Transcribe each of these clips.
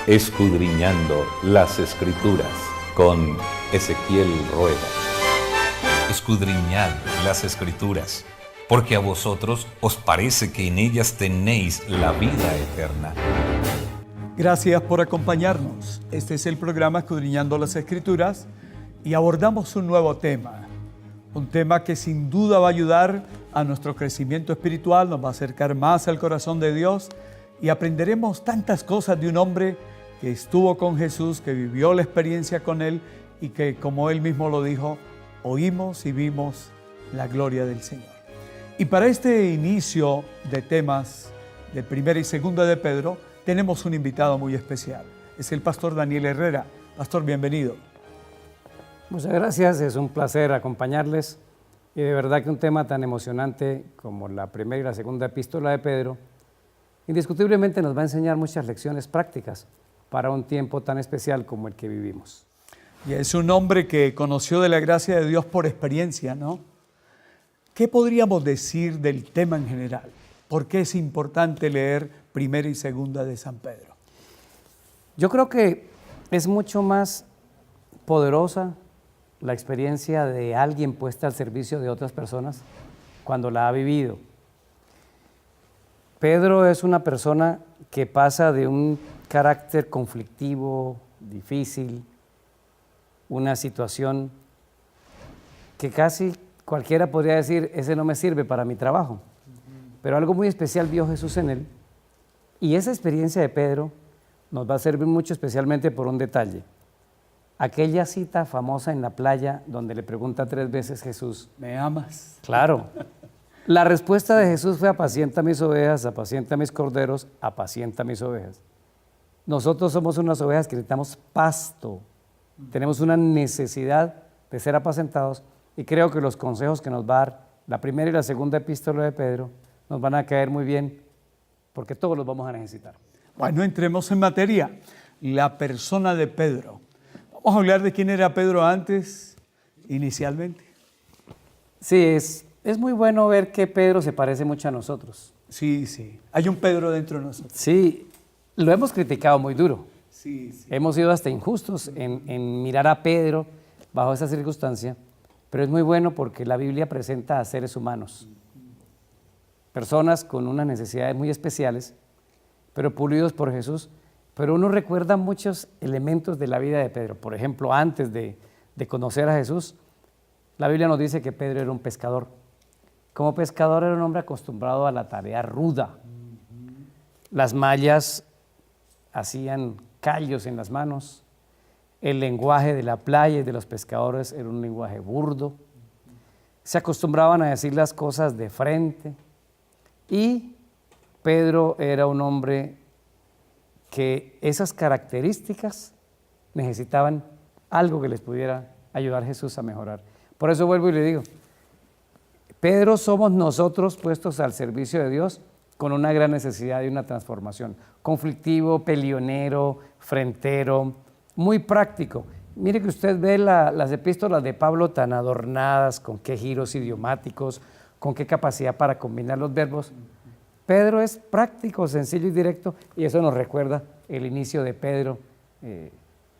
Escudriñando las Escrituras con Ezequiel Rueda. Escudriñad las Escrituras, porque a vosotros os parece que en ellas tenéis la vida eterna. Gracias por acompañarnos. Este es el programa Escudriñando las Escrituras y abordamos un nuevo tema. Un tema que sin duda va a ayudar a nuestro crecimiento espiritual, nos va a acercar más al corazón de Dios y aprenderemos tantas cosas de un hombre que estuvo con Jesús, que vivió la experiencia con Él y que, como Él mismo lo dijo, oímos y vimos la gloria del Señor. Y para este inicio de temas de Primera y Segunda de Pedro, tenemos un invitado muy especial. Es el pastor Daniel Herrera. Pastor, bienvenido. Muchas gracias, es un placer acompañarles. Y de verdad que un tema tan emocionante como la primera y la segunda epístola de Pedro, indiscutiblemente nos va a enseñar muchas lecciones prácticas para un tiempo tan especial como el que vivimos. Y es un hombre que conoció de la gracia de Dios por experiencia, ¿no? ¿Qué podríamos decir del tema en general? ¿Por qué es importante leer Primera y Segunda de San Pedro? Yo creo que es mucho más poderosa la experiencia de alguien puesta al servicio de otras personas cuando la ha vivido. Pedro es una persona que pasa de un carácter conflictivo, difícil, una situación que casi cualquiera podría decir, ese no me sirve para mi trabajo. Pero algo muy especial vio Jesús en él, y esa experiencia de Pedro nos va a servir mucho, especialmente por un detalle. Aquella cita famosa en la playa donde le pregunta 3 veces Jesús, ¿me amas? Claro. La respuesta de Jesús fue: apacienta mis ovejas, apacienta mis corderos, apacienta mis ovejas. Nosotros somos unas ovejas que necesitamos pasto. Tenemos una necesidad de ser apacentados, y creo que los consejos que nos va a dar la primera y la segunda epístola de Pedro nos van a caer muy bien, porque todos los vamos a necesitar. Bueno, entremos en materia. La persona de Pedro. Vamos a hablar de quién era Pedro antes, inicialmente. Sí, es muy bueno ver que Pedro se parece mucho a nosotros. Sí, sí. Hay un Pedro dentro de nosotros. Sí, lo hemos criticado muy duro. Sí, sí. Hemos sido hasta injustos en mirar a Pedro bajo esa circunstancia, pero es muy bueno porque la Biblia presenta a seres humanos, personas con unas necesidades muy especiales, pero pulidos por Jesús. Pero uno recuerda muchos elementos de la vida de Pedro. Por ejemplo, antes de conocer a Jesús, la Biblia nos dice que Pedro era un pescador. Como pescador era un hombre acostumbrado a la tarea ruda. Las mallas hacían callos en las manos. El lenguaje de la playa y de los pescadores era un lenguaje burdo. Se acostumbraban a decir las cosas de frente. Y Pedro era un hombre que esas características necesitaban algo que les pudiera ayudar a Jesús a mejorar. Por eso vuelvo y le digo, Pedro somos nosotros puestos al servicio de Dios con una gran necesidad de una transformación. Conflictivo, peleonero, frentero, muy práctico. Mire que usted ve las epístolas de Pablo tan adornadas, con qué giros idiomáticos, con qué capacidad para combinar los verbos. Pedro es práctico, sencillo y directo, y eso nos recuerda el inicio de Pedro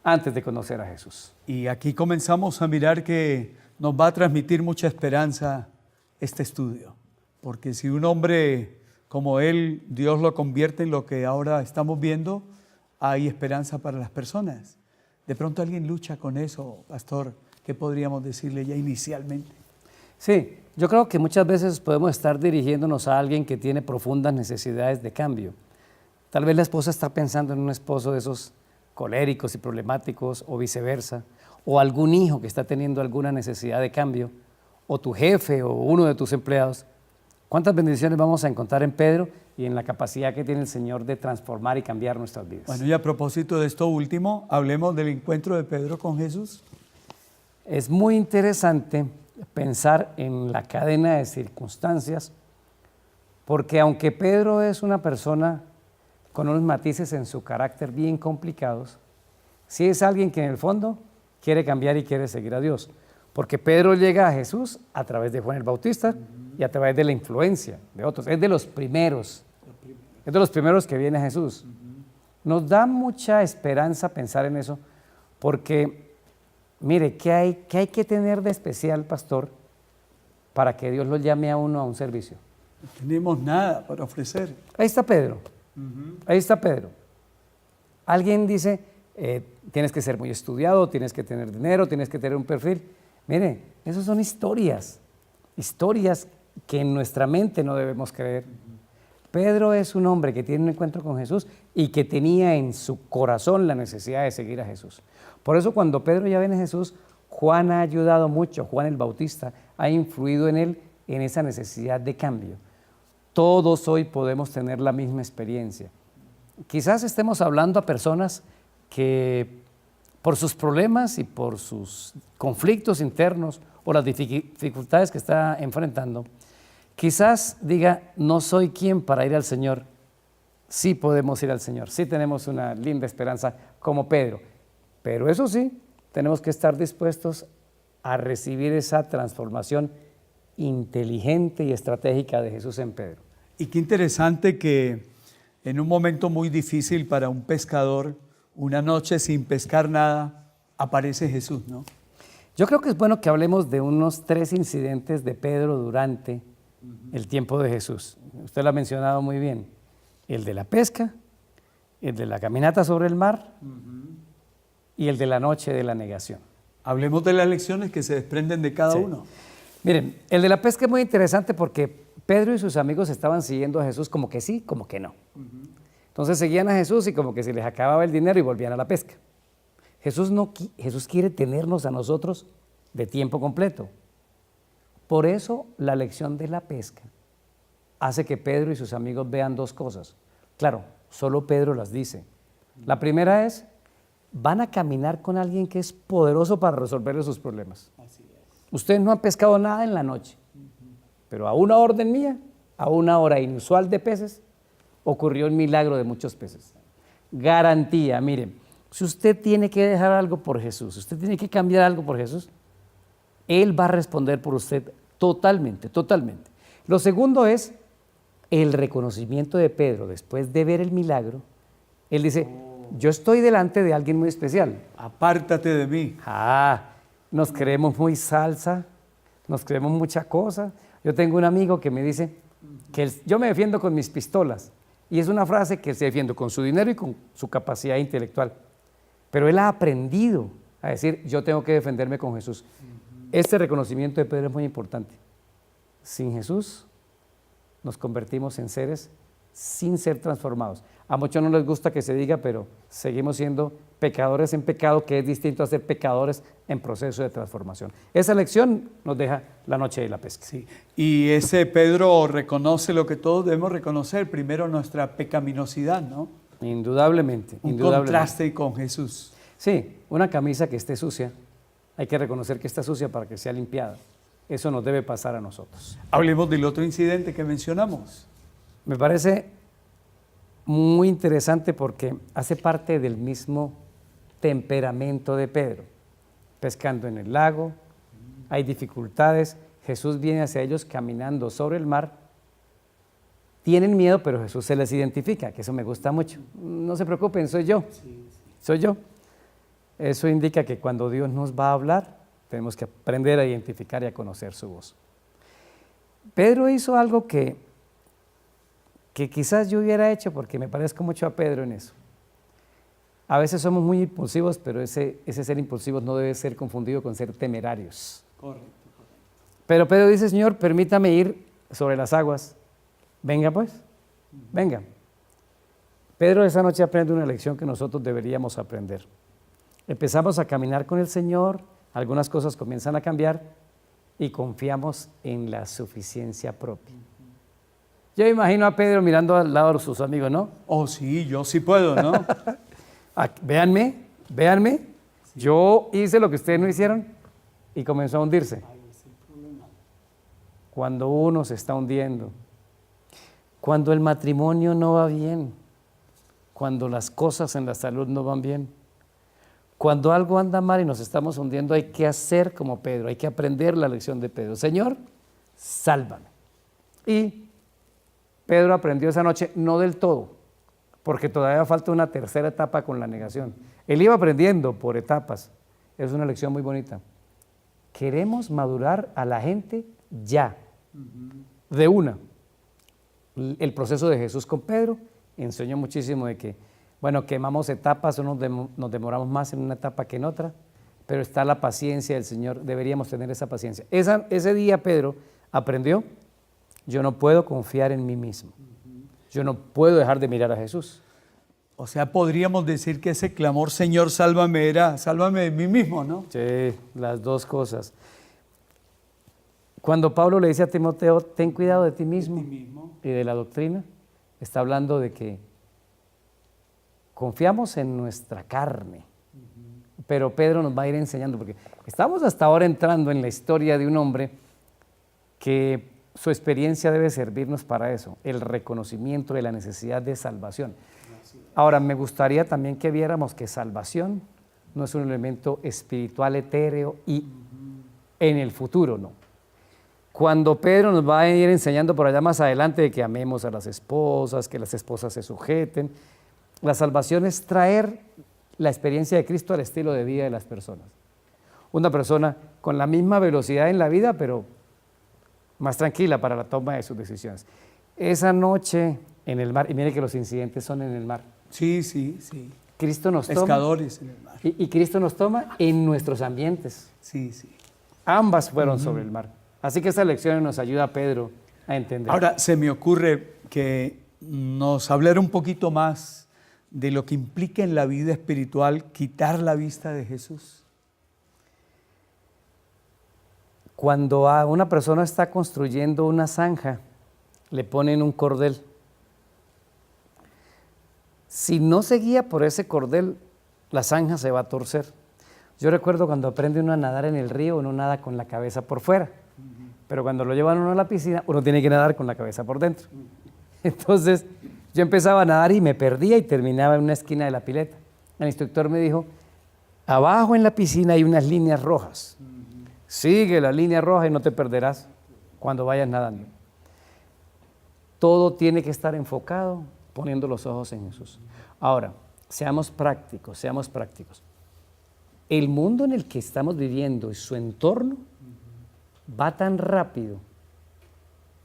antes de conocer a Jesús. Y aquí comenzamos a mirar que nos va a transmitir mucha esperanza este estudio, porque si un hombre como él, Dios lo convierte en lo que ahora estamos viendo, hay esperanza para las personas. De pronto alguien lucha con eso, pastor, ¿qué podríamos decirle ya inicialmente? Sí, yo creo que muchas veces podemos estar dirigiéndonos a alguien que tiene profundas necesidades de cambio. Tal vez la esposa está pensando en un esposo de esos coléricos y problemáticos, o viceversa, o algún hijo que está teniendo alguna necesidad de cambio, o tu jefe o uno de tus empleados. ¿Cuántas bendiciones vamos a encontrar en Pedro y en la capacidad que tiene el Señor de transformar y cambiar nuestras vidas? Bueno, y a propósito de esto último, hablemos del encuentro de Pedro con Jesús. Es muy interesante pensar en la cadena de circunstancias, porque aunque Pedro es una persona con unos matices en su carácter bien complicados, sí es alguien que en el fondo quiere cambiar y quiere seguir a Dios. Porque Pedro llega a Jesús a través de Juan el Bautista y a través de la influencia de otros. Es de los primeros que viene a Jesús. Nos da mucha esperanza pensar en eso, porque, mire, ¿qué hay que tener de especial, pastor, para que Dios lo llame a uno a un servicio? No tenemos nada para ofrecer. Ahí está Pedro, ahí está Pedro. Alguien dice, tienes que ser muy estudiado, tienes que tener dinero, tienes que tener un perfil. Mire, esas son historias que en nuestra mente no debemos creer. Pedro es un hombre que tiene un encuentro con Jesús y que tenía en su corazón la necesidad de seguir a Jesús. Por eso cuando Pedro ya viene a Jesús, Juan ha ayudado mucho, Juan el Bautista ha influido en él en esa necesidad de cambio. Todos hoy podemos tener la misma experiencia. Quizás estemos hablando a personas que por sus problemas y por sus conflictos internos o las dificultades que está enfrentando, quizás diga, no soy quien para ir al Señor. Sí podemos ir al Señor, sí tenemos una linda esperanza como Pedro, pero eso sí, tenemos que estar dispuestos a recibir esa transformación inteligente y estratégica de Jesús en Pedro. Y qué interesante que en un momento muy difícil para un pescador, una noche sin pescar nada, aparece Jesús, ¿no? Yo creo que es bueno que hablemos de unos 3 incidentes de Pedro durante el tiempo de Jesús. Usted lo ha mencionado muy bien. El de la pesca, el de la caminata sobre el mar y el de la noche de la negación. Hablemos de las lecciones que se desprenden de cada uno. Miren, el de la pesca es muy interesante porque Pedro y sus amigos estaban siguiendo a Jesús como que sí, como que no. Entonces seguían a Jesús y como que se les acababa el dinero y volvían a la pesca. Jesús quiere tenernos a nosotros de tiempo completo. Por eso la lección de la pesca hace que Pedro y sus amigos vean 2 cosas. Claro, solo Pedro las dice. La primera es, van a caminar con alguien que es poderoso para resolverle sus problemas. Ustedes no han pescado nada en la noche, pero a una orden mía, a una hora inusual de peces, ocurrió el milagro de muchos peces. Garantía, miren, si usted tiene que dejar algo por Jesús, si usted tiene que cambiar algo por Jesús, Él va a responder por usted totalmente, totalmente. Lo segundo es el reconocimiento de Pedro después de ver el milagro. Él dice, yo estoy delante de alguien muy especial. Apártate de mí. Nos creemos muy salsa, nos creemos mucha cosa. Yo tengo un amigo que me dice que yo me defiendo con mis pistolas. Y es una frase que él se defiende con su dinero y con su capacidad intelectual. Pero él ha aprendido a decir, yo tengo que defenderme con Jesús. Este reconocimiento de Pedro es muy importante. Sin Jesús nos convertimos en seres sin ser transformados. A muchos no les gusta que se diga, pero seguimos siendo pecadores en pecado, que es distinto a ser pecadores en proceso de transformación. Esa lección nos deja la noche de la pesca. Sí. Y ese Pedro reconoce lo que todos debemos reconocer, primero nuestra pecaminosidad, ¿no? Indudablemente. Un indudablemente. contraste con Jesús. Sí, una camisa que esté sucia, hay que reconocer que está sucia para que sea limpiada. Eso nos debe pasar a nosotros. Hablemos del otro incidente que mencionamos. Me parece muy interesante porque hace parte del mismo temperamento de Pedro. Pescando en el lago, hay dificultades, Jesús viene hacia ellos caminando sobre el mar. Tienen miedo, pero Jesús se les identifica, que eso me gusta mucho. No se preocupen, soy yo. Soy yo. Eso indica que cuando Dios nos va a hablar, tenemos que aprender a identificar y a conocer su voz. Pedro hizo algo que quizás yo hubiera hecho porque me parezco mucho a Pedro en eso. A veces somos muy impulsivos, pero ese ser impulsivos no debe ser confundido con ser temerarios. Correcto. Pero Pedro dice, Señor, permítame ir sobre las aguas. Venga pues, venga. Pedro esa noche aprende una lección que nosotros deberíamos aprender. Empezamos a caminar con el Señor, algunas cosas comienzan a cambiar y confiamos en la suficiencia propia. Yo imagino a Pedro mirando al lado de sus amigos, ¿no? Oh, sí, yo sí puedo, ¿no? Véanme, yo hice lo que ustedes no hicieron y comenzó a hundirse. Cuando uno se está hundiendo, cuando el matrimonio no va bien, cuando las cosas en la salud no van bien, cuando algo anda mal y nos estamos hundiendo, hay que hacer como Pedro, hay que aprender la lección de Pedro. Señor, sálvame. Y Pedro aprendió esa noche, no del todo, porque todavía falta una tercera etapa con la negación. Él iba aprendiendo por etapas. Es una lección muy bonita. Queremos madurar a la gente ya, de una. El proceso de Jesús con Pedro enseñó muchísimo de que, bueno, quemamos etapas, o nos demoramos más en una etapa que en otra, pero está la paciencia del Señor, deberíamos tener esa paciencia. Ese día Pedro aprendió, yo no puedo confiar en mí mismo, yo no puedo dejar de mirar a Jesús. O sea, podríamos decir que ese clamor, Señor, sálvame, era, sálvame de mí mismo, ¿no? Sí, las dos cosas. Cuando Pablo le dice a Timoteo, ten cuidado de ti mismo y de la doctrina, está hablando de que confiamos en nuestra carne, pero Pedro nos va a ir enseñando, porque estamos hasta ahora entrando en la historia de un hombre que su experiencia debe servirnos para eso, el reconocimiento de la necesidad de salvación. Ahora, me gustaría también que viéramos que salvación no es un elemento espiritual etéreo y en el futuro, no. Cuando Pedro nos va a ir enseñando por allá más adelante de que amemos a las esposas, que las esposas se sujeten, la salvación es traer la experiencia de Cristo al estilo de vida de las personas. Una persona con la misma velocidad en la vida, pero más tranquila para la toma de sus decisiones. Esa noche en el mar, y mire que los incidentes son en el mar. Sí, sí, sí. Cristo nos toma. Pescadores en el mar. Y Cristo nos toma en nuestros ambientes. Sí, sí. Ambas fueron sobre el mar. Así que esta lección nos ayuda a Pedro a entender. Ahora, se me ocurre que nos hablara un poquito más de lo que implica en la vida espiritual quitar la vista de Jesús. Cuando una persona está construyendo una zanja, le ponen un cordel. Si no se guía por ese cordel, la zanja se va a torcer. Yo recuerdo cuando aprende uno a nadar en el río, uno nada con la cabeza por fuera, pero cuando lo llevan uno a la piscina, uno tiene que nadar con la cabeza por dentro. Entonces, yo empezaba a nadar y me perdía y terminaba en una esquina de la pileta. El instructor me dijo, abajo en la piscina hay unas líneas rojas. Sigue la línea roja y no te perderás cuando vayas nadando. Todo tiene que estar enfocado poniendo los ojos en Jesús. Ahora, seamos prácticos, seamos prácticos. El mundo en el que estamos viviendo y su entorno va tan rápido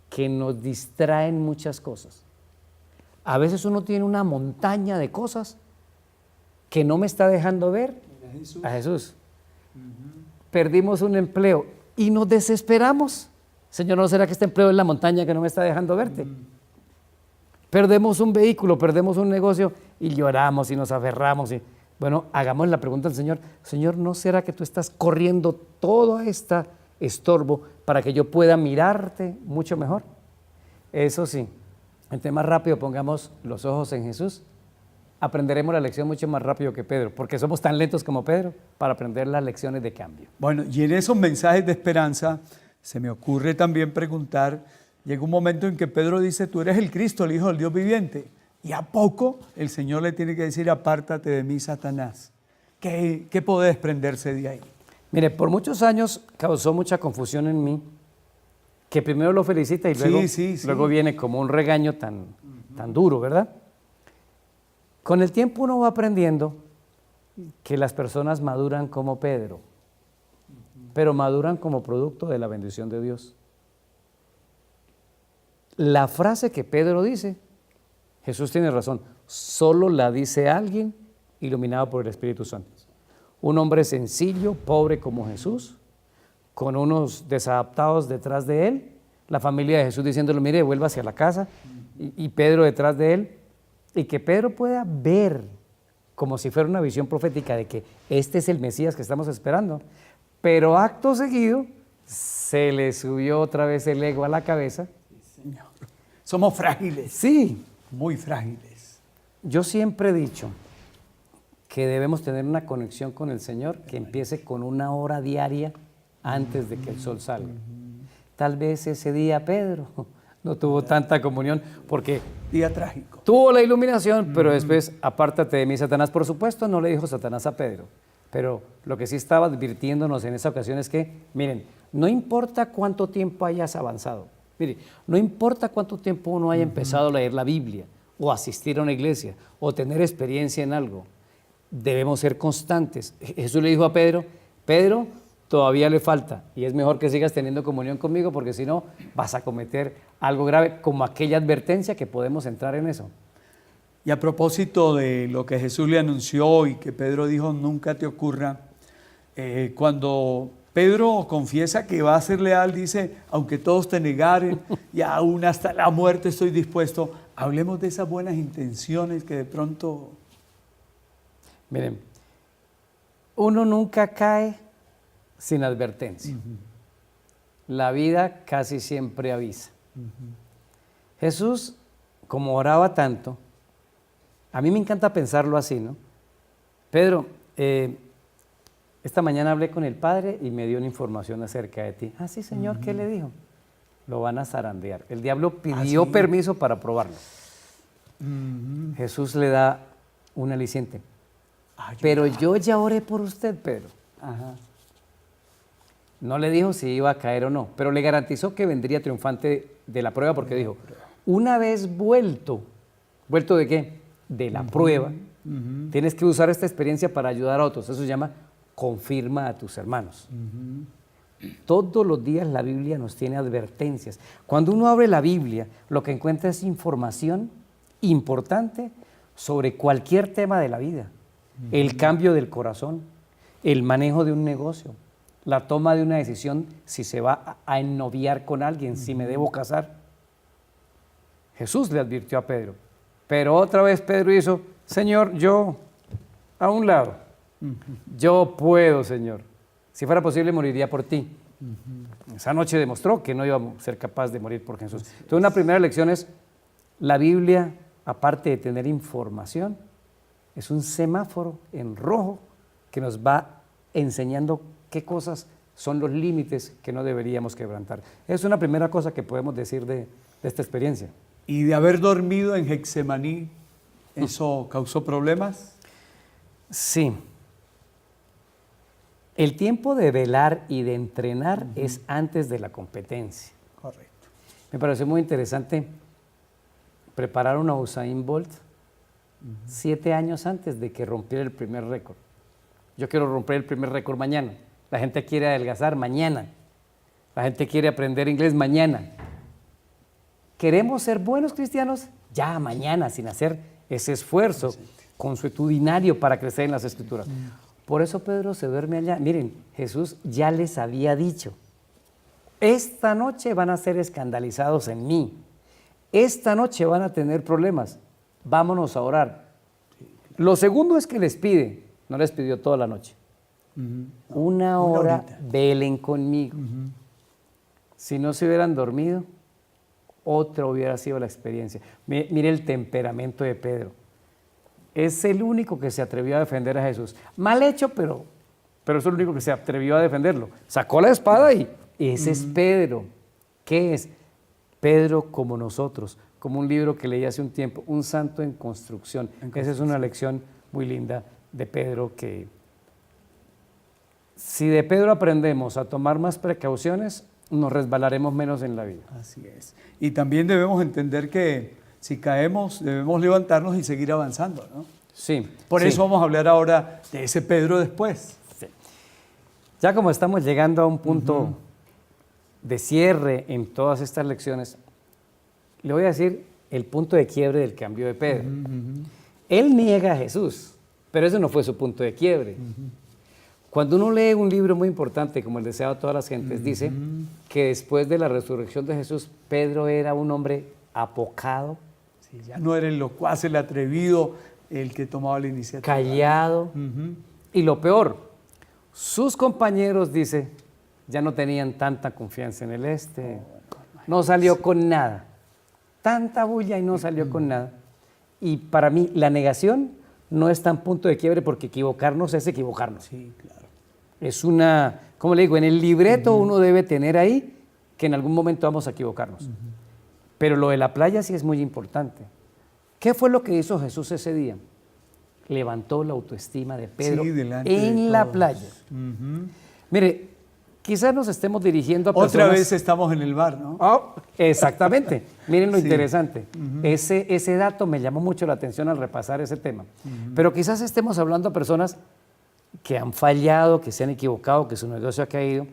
que nos distraen muchas cosas. A veces uno tiene una montaña de cosas que no me está dejando ver a Jesús. Perdimos un empleo y nos desesperamos. Señor, ¿no será que este empleo es la montaña que no me está dejando verte? Perdemos un vehículo, perdemos un negocio y lloramos y nos aferramos. Bueno, hagamos la pregunta al Señor. Señor, ¿no será que tú estás corriendo todo este estorbo para que yo pueda mirarte mucho mejor? Eso sí, entre más rápido pongamos los ojos en Jesús, aprenderemos la lección mucho más rápido que Pedro, porque somos tan lentos como Pedro para aprender las lecciones de cambio. Bueno, y en esos mensajes de esperanza se me ocurre también preguntar, llega un momento en que Pedro dice, tú eres el Cristo, el Hijo del Dios viviente, y a poco el Señor le tiene que decir, apártate de mí, Satanás. ¿Qué puede desprenderse de ahí? Mire, por muchos años causó mucha confusión en mí, que primero lo felicita y luego, luego viene como un regaño tan duro, ¿verdad? Con el tiempo uno va aprendiendo que las personas maduran como Pedro, pero maduran como producto de la bendición de Dios. La frase que Pedro dice, Jesús tiene razón, solo la dice alguien iluminado por el Espíritu Santo. Un hombre sencillo, pobre como Jesús, con unos desadaptados detrás de él, la familia de Jesús diciéndole, mire, vuelva hacia la casa, y Pedro detrás de él, y que Pedro pueda ver como si fuera una visión profética de que este es el Mesías que estamos esperando, pero acto seguido se le subió otra vez el ego a la cabeza. Señor, somos frágiles. Sí. Muy frágiles. Yo siempre he dicho que debemos tener una conexión con el Señor que empiece con 1 hora diaria antes de que el sol salga. Tal vez ese día Pedro no tuvo tanta comunión porque día trágico. Tuvo la iluminación, pero después, apártate de mí, Satanás. Por supuesto, no le dijo Satanás a Pedro, pero lo que sí estaba advirtiéndonos en esa ocasión es que, miren, no importa cuánto tiempo hayas avanzado, mire, no importa cuánto tiempo uno haya empezado a leer la Biblia o asistir a una iglesia, o tener experiencia en algo. Debemos ser constantes. Jesús le dijo a Pedro, Pedro, todavía le falta, y es mejor que sigas teniendo comunión conmigo, porque si no, vas a cometer algo grave, como aquella advertencia que podemos entrar en eso. Y a propósito de lo que Jesús le anunció y que Pedro dijo, nunca te ocurra, cuando Pedro confiesa que va a ser leal, dice, aunque todos te negaren y aún hasta la muerte estoy dispuesto. Hablemos de esas buenas intenciones que de pronto... Miren, uno nunca cae sin advertencia. La vida casi siempre avisa. Jesús, como oraba tanto, a mí me encanta pensarlo así, ¿no? Pedro, esta mañana hablé con el Padre y me dio una información acerca de ti. Ah, sí, Señor, ¿qué le dijo? Lo van a zarandear. El diablo pidió permiso para probarlo. Jesús le da un aliciente. Pero yo ya oré por usted, Pedro. No le dijo si iba a caer o no, pero le garantizó que vendría triunfante de la prueba, porque dijo, una vez ¿vuelto de qué? De la prueba, tienes que usar esta experiencia para ayudar a otros. Eso se llama confirma a tus hermanos. Todos los días la Biblia nos tiene advertencias. Cuando uno abre la Biblia, lo que encuentra es información importante sobre cualquier tema de la vida. El cambio del corazón, el manejo de un negocio, la toma de una decisión, si se va a ennoviar con alguien, si me debo casar. Jesús le advirtió a Pedro, pero otra vez Pedro hizo, Señor, yo a un lado, yo puedo, Señor. Si fuera posible, moriría por ti. Esa noche demostró que no iba a ser capaz de morir por Jesús. Entonces, una primera lección es, la Biblia, aparte de tener información, es un semáforo en rojo que nos va enseñando qué cosas son los límites que no deberíamos quebrantar. Es una primera cosa que podemos decir de esta experiencia. ¿Y de haber dormido en Getsemaní, eso causó problemas? Sí. El tiempo de velar y de entrenar es antes de la competencia. Correcto. Me pareció muy interesante preparar una Usain Bolt 7 años antes de que rompiera el primer récord. Yo quiero romper el primer récord mañana. La gente quiere adelgazar mañana. La gente quiere aprender inglés mañana. ¿Queremos ser buenos cristianos? Ya mañana, sin hacer ese esfuerzo consuetudinario para crecer en las Escrituras. Por eso Pedro se duerme allá. Miren, Jesús ya les había dicho, esta noche van a ser escandalizados en mí. Esta noche van a tener problemas. Vámonos a orar. Lo segundo es que les pide, no les pidió toda la noche. Una hora velen conmigo. Si no se hubieran dormido, otra hubiera sido la experiencia. Mire el temperamento de Pedro. Es el único que se atrevió a defender a Jesús. Mal hecho, pero es el único que se atrevió a defenderlo. Sacó la espada y ese es Pedro. ¿Qué es? Pedro como nosotros, como un libro que leí hace un tiempo, un santo en construcción. Esa es una lección muy linda de Pedro, que si de Pedro aprendemos a tomar más precauciones, nos resbalaremos menos en la vida. Así es. Y también debemos entender que si caemos, debemos levantarnos y seguir avanzando, ¿no? Sí. Por eso vamos a hablar ahora de ese Pedro después. Sí. Ya como estamos llegando a un punto de cierre en todas estas lecciones, le voy a decir el punto de quiebre del cambio de Pedro. Él niega a Jesús, pero ese no fue su punto de quiebre. Cuando uno lee un libro muy importante como El deseado de todas las gentes, dice que después de la resurrección de Jesús, Pedro era un hombre apocado, Sí, ya no era el locuaz, el atrevido, el que tomaba la iniciativa. callado, y lo peor, sus compañeros, dice, ya no tenían tanta confianza en él. No salió con nada, tanta bulla y no salió con nada. Y para mí la negación no es tan punto de quiebre, porque equivocarnos es equivocarnos. Sí, claro. Es una, ¿cómo le digo? En el libreto uno debe tener ahí que en algún momento vamos a equivocarnos. Pero lo de la playa sí es muy importante. ¿Qué fue lo que hizo Jesús ese día? Levantó la autoestima de Pedro Sí, delante de en la todos. playa. Mire, Quizás nos estemos dirigiendo a personas... Otra vez estamos en el bar, ¿no? Oh, exactamente. Miren lo Sí. interesante. Ese dato me llamó mucho la atención al repasar ese tema. Pero quizás estemos hablando a personas que han fallado, que se han equivocado, que su negocio ha caído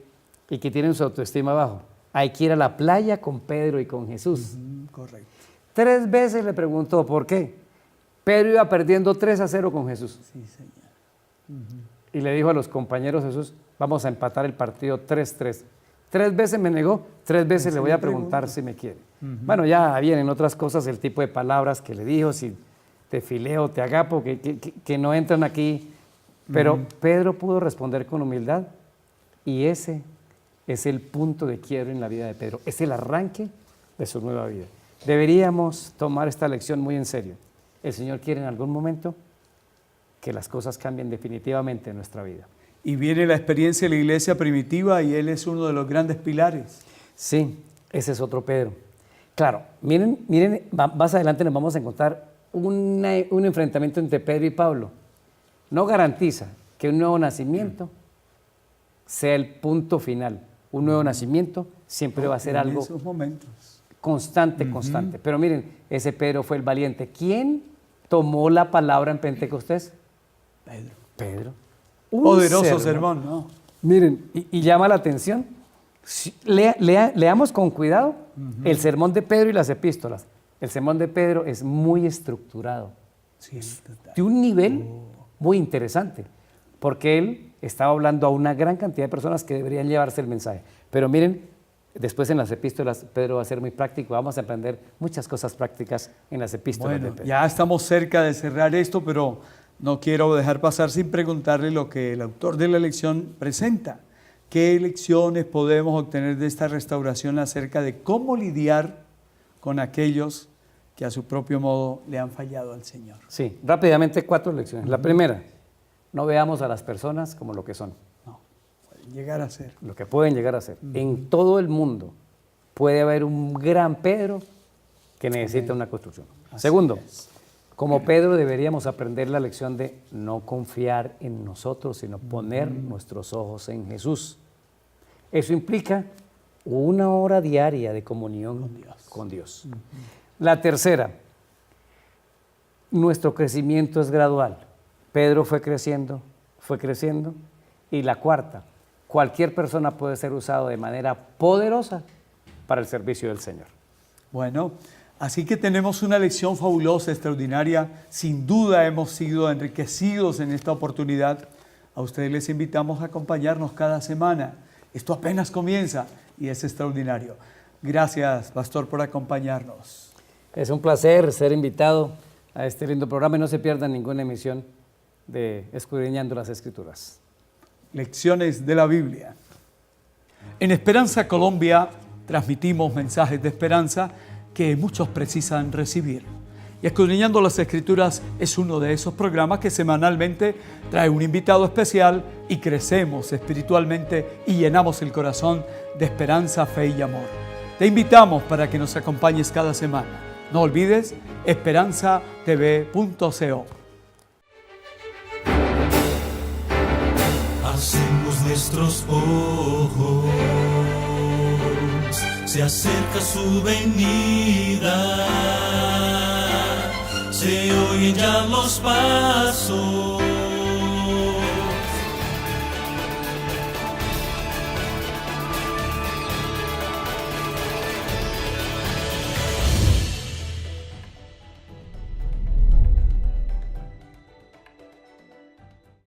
y que tienen su autoestima bajo. Hay que ir a la playa con Pedro y con Jesús. Correcto. 3 veces le preguntó por qué. Pedro iba perdiendo 3-0 con Jesús. Sí, Señor. Y le dijo a los compañeros Jesús, vamos a empatar el partido 3-3. 3 veces me negó, 3 veces le voy a preguntar si me quiere. Bueno, ya vienen otras cosas, el tipo de palabras que le dijo, si te fileo, te agapo, que no entran aquí. Pero Pedro pudo responder con humildad y ese es el punto de quiebre en la vida de Pedro. Es el arranque de su nueva vida. Deberíamos tomar esta lección muy en serio. El Señor quiere en algún momento que las cosas cambien definitivamente en nuestra vida. Y viene la experiencia de la iglesia primitiva y él es uno de los grandes pilares. Sí, ese es otro Pedro. Claro, miren, más adelante nos vamos a encontrar un enfrentamiento entre Pedro y Pablo. No garantiza que un nuevo nacimiento sea el punto final. Un nuevo nacimiento siempre va a ser algo En esos momentos. constante. Pero miren, ese Pedro fue el valiente. ¿Quién tomó la palabra en Pentecostés? Pedro. Pedro. Poderoso sermón, ¿no? Miren, y llama la atención. Leamos con cuidado el sermón de Pedro y las epístolas. El sermón de Pedro es muy estructurado, Sí, total. de un nivel muy interesante, porque él estaba hablando a una gran cantidad de personas que deberían llevarse el mensaje. Pero miren, después en las epístolas Pedro va a ser muy práctico, vamos a aprender muchas cosas prácticas en las epístolas de Bueno, Pedro. ya estamos cerca de cerrar esto, pero no quiero dejar pasar sin preguntarle lo que el autor de la lección presenta. ¿Qué lecciones podemos obtener de esta restauración acerca de cómo lidiar con aquellos que a su propio modo le han fallado al Señor? Sí, rápidamente 4 lecciones. La primera, no veamos a las personas como lo que son, No, pueden llegar a ser. lo que pueden llegar a ser. En todo el mundo puede haber un gran Pedro que necesita una construcción. Segundo, como Pedro deberíamos aprender la lección de no confiar en nosotros, sino poner nuestros ojos en Jesús. Eso implica una hora diaria de comunión con Dios. La tercera, nuestro crecimiento es gradual. Pedro fue creciendo. Y la cuarta, cualquier persona puede ser usado de manera poderosa para el servicio del Señor. Bueno, así que tenemos una lección fabulosa, extraordinaria. Sin duda hemos sido enriquecidos en esta oportunidad. A ustedes les invitamos a acompañarnos cada semana. Esto apenas comienza y es extraordinario. Gracias, Pastor, por acompañarnos. Es un placer ser invitado a este lindo programa y no se pierdan ninguna emisión de Escudriñando las Escrituras. Lecciones de la Biblia. En Esperanza Colombia transmitimos mensajes de esperanza que muchos precisan recibir. Y Escudriñando las Escrituras es uno de esos programas que semanalmente trae un invitado especial y crecemos espiritualmente y llenamos el corazón de esperanza, fe y amor. Te invitamos para que nos acompañes cada semana. No olvides esperanzatv.co. Hacemos nuestros ojos, se acerca su venida, se oyen ya los pasos